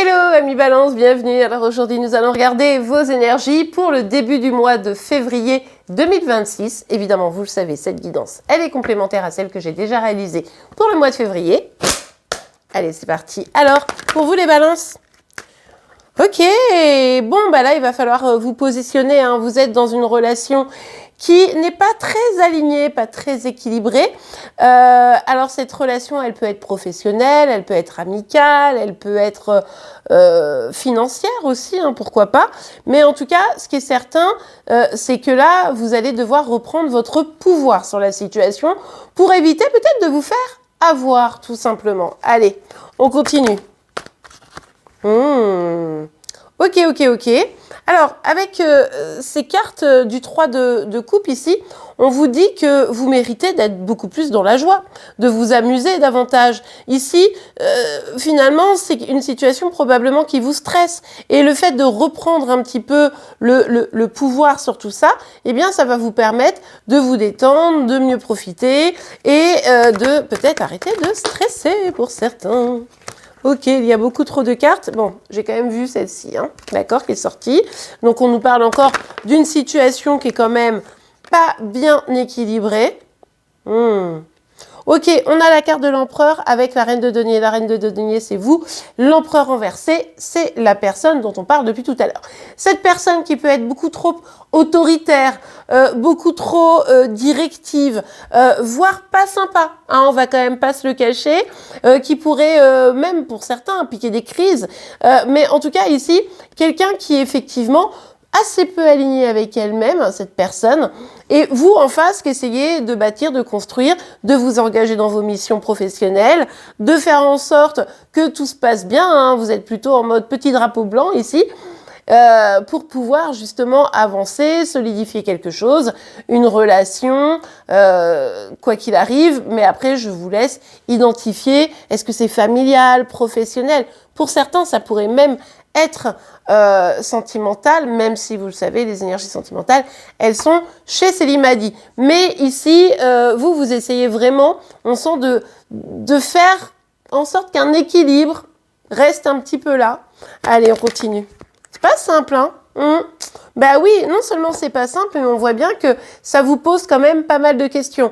Hello amis Balance, bienvenue. Alors aujourd'hui nous allons regarder vos énergies pour le début du mois de février 2026. Évidemment, vous le savez, cette guidance, elle est complémentaire à celle que j'ai déjà réalisée pour le mois de février. Allez, c'est parti. Alors, pour vous les Balances, ok, bon, bah là, il va falloir vous positionner, hein. Vous êtes dans une relation qui n'est pas très alignée, pas très équilibrée. Alors, cette relation, elle peut être professionnelle, elle peut être amicale, elle peut être financière aussi, hein, pourquoi pas. Mais en tout cas, ce qui est certain, c'est que là, vous allez devoir reprendre votre pouvoir sur la situation pour éviter peut-être de vous faire avoir, tout simplement. Allez, on continue. Ok. Alors, avec ces cartes du 3 de coupe ici, on vous dit que vous méritez d'être beaucoup plus dans la joie, de vous amuser davantage. Ici, finalement, c'est une situation probablement qui vous stresse. Et le fait de reprendre un petit peu le pouvoir sur tout ça, eh bien, ça va vous permettre de vous détendre, de mieux profiter et de peut-être arrêter de stresser pour certains. Ok, il y a beaucoup trop de cartes. Bon, j'ai quand même vu celle-ci, hein, d'accord, qui est sortie. Donc, on nous parle encore d'une situation qui est quand même pas bien équilibrée. Ok, on a la carte de l'empereur avec la reine de denier. La reine de denier, c'est vous. L'empereur renversé, c'est la personne dont on parle depuis tout à l'heure. Cette personne qui peut être beaucoup trop autoritaire, beaucoup trop directive, voire pas sympa, hein, on va quand même pas se le cacher, qui pourrait même pour certains piquer des crises. Mais en tout cas ici, quelqu'un qui est effectivement assez peu alignée avec elle-même, cette personne, et vous en face qui essayez de bâtir, de construire, de vous engager dans vos missions professionnelles, de faire en sorte que tout se passe bien, hein, vous êtes plutôt en mode petit drapeau blanc ici, pour pouvoir justement avancer, solidifier quelque chose, une relation, quoi qu'il arrive, mais après je vous laisse identifier, est-ce que c'est familial, professionnel? Pour certains, ça pourrait même être sentimentale, même si vous le savez, les énergies sentimentales, elles sont chez Célimadi. Mais ici, vous essayez vraiment, on sent de faire en sorte qu'un équilibre reste un petit peu là. Allez, on continue. C'est pas simple, hein? Bah oui, non seulement c'est pas simple, mais on voit bien que ça vous pose quand même pas mal de questions.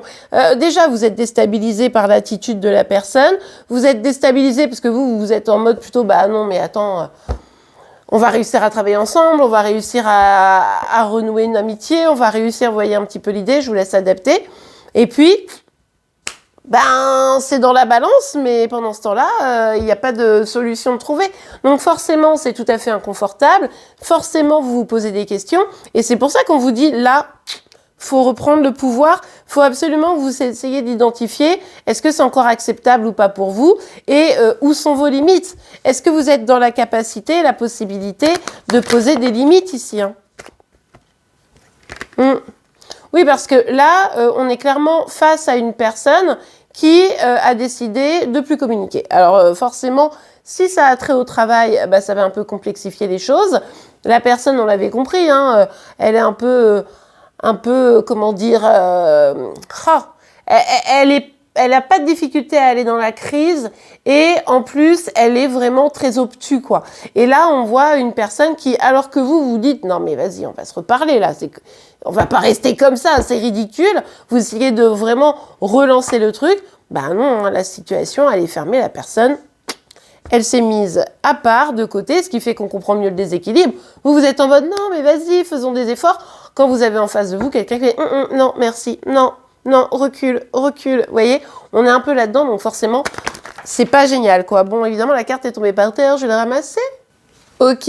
Déjà, vous êtes déstabilisé par l'attitude de la personne. Vous êtes déstabilisé parce que vous êtes en mode plutôt, bah non, mais attends, on va réussir à travailler ensemble, on va réussir à renouer une amitié, on va réussir, vous voyez un petit peu l'idée, je vous laisse adapter. Et puis, ben, c'est dans la balance, mais pendant ce temps-là, il n'y a pas de solution de trouver. Donc forcément, c'est tout à fait inconfortable. Forcément, vous vous posez des questions. Et c'est pour ça qu'on vous dit, là, faut reprendre le pouvoir. Faut absolument que vous essayiez d'identifier, est-ce que c'est encore acceptable ou pas pour vous? Et où sont vos limites? Est-ce que vous êtes dans la capacité, la possibilité de poser des limites ici, hein? Oui, parce que là, on est clairement face à une personne qui a décidé de plus communiquer. Alors forcément, si ça a trait au travail, bah, ça va un peu complexifier les choses. La personne, on l'avait compris, hein, elle est un peu, comment dire, elle n'a pas de difficulté à aller dans la crise et en plus, elle est vraiment très obtuse, quoi. Et là, on voit une personne qui, alors que vous dites, non mais vas-y, on va se reparler là, on va pas rester comme ça, c'est ridicule. Vous essayez de vraiment relancer le truc. Ben non, la situation, elle est fermée, la personne, elle s'est mise à part, de côté, ce qui fait qu'on comprend mieux le déséquilibre. Vous êtes en mode, non mais vas-y, faisons des efforts. Quand vous avez en face de vous quelqu'un qui dit, non, merci, non, recule. Vous voyez, on est un peu là-dedans, donc forcément, c'est pas génial, quoi. Bon, évidemment, la carte est tombée par terre, je vais la ramasser. Ok.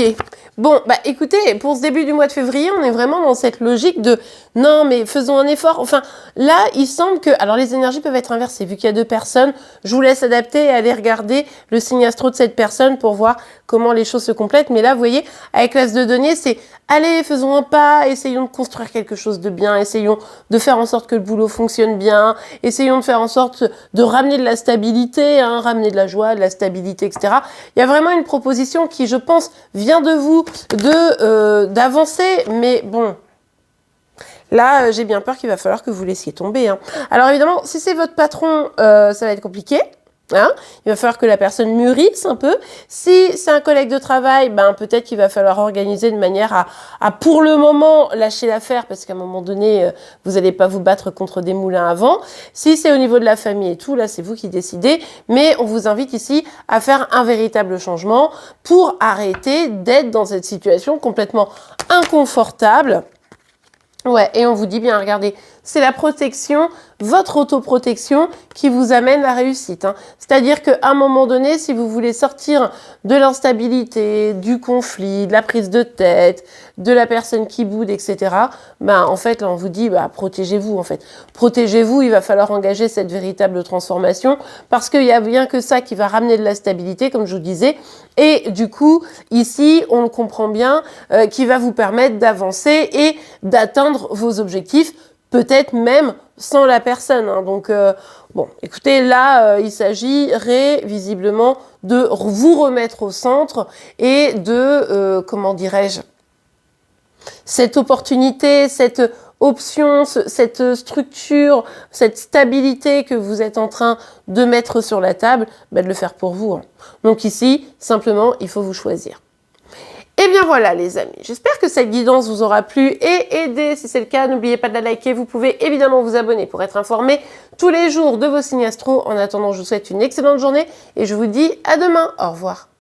Bon, bah écoutez, pour ce début du mois de février, on est vraiment dans cette logique de non, mais faisons un effort. Enfin, là, il semble que... Alors, les énergies peuvent être inversées. Vu qu'il y a deux personnes, je vous laisse adapter et aller regarder le signe astro de cette personne pour voir comment les choses se complètent. Mais là, vous voyez, avec l'as de denier, c'est allez, faisons un pas, essayons de construire quelque chose de bien, essayons de faire en sorte que le boulot fonctionne bien, essayons de faire en sorte de ramener de la stabilité, hein, ramener de la joie, de la stabilité, etc. Il y a vraiment une proposition qui, je pense, vient de vous, d'avancer, mais bon, là, j'ai bien peur qu'il va falloir que vous laissiez tomber, hein. Alors évidemment, si c'est votre patron, ça va être compliqué. Hein, il va falloir que la personne mûrisse un peu. Si c'est un collègue de travail, ben peut-être qu'il va falloir organiser de manière à pour le moment lâcher l'affaire parce qu'à un moment donné, vous n'allez pas vous battre contre des moulins à vent. Si c'est au niveau de la famille et tout, là c'est vous qui décidez. Mais on vous invite ici à faire un véritable changement pour arrêter d'être dans cette situation complètement inconfortable. Ouais, et on vous dit bien, regardez, c'est la protection, votre autoprotection qui vous amène la réussite. Hein. C'est-à-dire qu'à un moment donné, si vous voulez sortir de l'instabilité, du conflit, de la prise de tête, de la personne qui boude, etc., ben, en fait, là, on vous dit, bah, protégez-vous, en fait. Protégez-vous, il va falloir engager cette véritable transformation parce qu'il n'y a bien que ça qui va ramener de la stabilité, comme je vous disais. Et du coup, ici, on le comprend bien, qui va vous permettre d'avancer et d'atteindre vos objectifs, peut-être même sans la personne. Hein. Donc, bon, écoutez, là, il s'agirait visiblement de vous remettre au centre et de, comment dirais-je, cette opportunité, cette option, cette structure, cette stabilité que vous êtes en train de mettre sur la table, bah, de le faire pour vous. Hein. Donc ici, simplement, il faut vous choisir. Et bien voilà les amis, j'espère que cette guidance vous aura plu et aidé. Si c'est le cas, n'oubliez pas de la liker. Vous pouvez évidemment vous abonner pour être informé tous les jours de vos signes astro. En attendant, je vous souhaite une excellente journée et je vous dis à demain. Au revoir.